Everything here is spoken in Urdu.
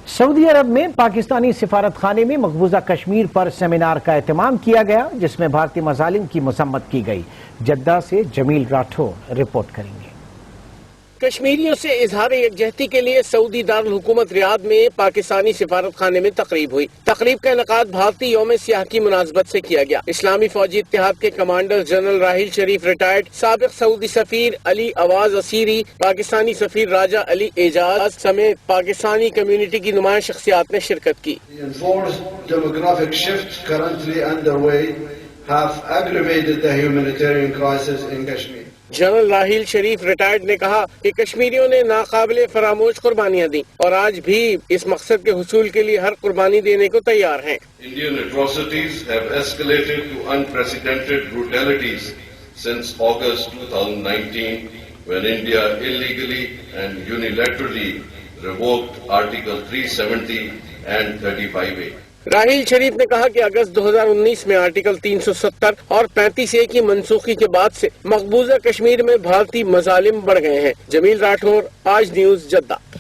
سعودی عرب میں پاکستانی سفارت خانے میں مقبوضہ کشمیر پر سیمینار کا اہتمام کیا گیا، جس میں بھارتی مظالم کی مذمت کی گئی۔ جدہ سے جمیل راٹھور رپورٹ کریں گے۔ کشمیریوں سے اظہار یکجہتی کے لیے سعودی دارالحکومت ریاض میں پاکستانی سفارت خانے میں تقریب ہوئی۔ تقریب کا انعقاد بھارتی یوم سیاہ کی مناسبت سے کیا گیا۔ اسلامی فوجی اتحاد کے commander general Raheel Sharif retired, سابق سعودی سفیر علی عواز اسیری، پاکستانی سفیر راجہ علی اعجاز سمیت پاکستانی کمیونٹی کی نمایاں شخصیات نے شرکت کی۔ جنرل راحیل شریف ریٹائرڈ نے کہا کہ کشمیریوں نے ناقابل فراموش قربانیاں دیں اور آج بھی اس مقصد کے حصول کے لیے ہر قربانی دینے کو تیار ہیں۔ Indian atrocities have escalated to unprecedented brutalities since August 2019 when India illegally and unilaterally revoked Article 370 and 35A. Raheel Sharif نے کہا کہ اگست 2019 میں آرٹیکل 370 اور 35A کی منسوخی کے بعد سے مقبوضہ کشمیر میں بھارتی مظالم بڑھ گئے ہیں۔ جمیل راٹھور، آج نیوز، جدہ۔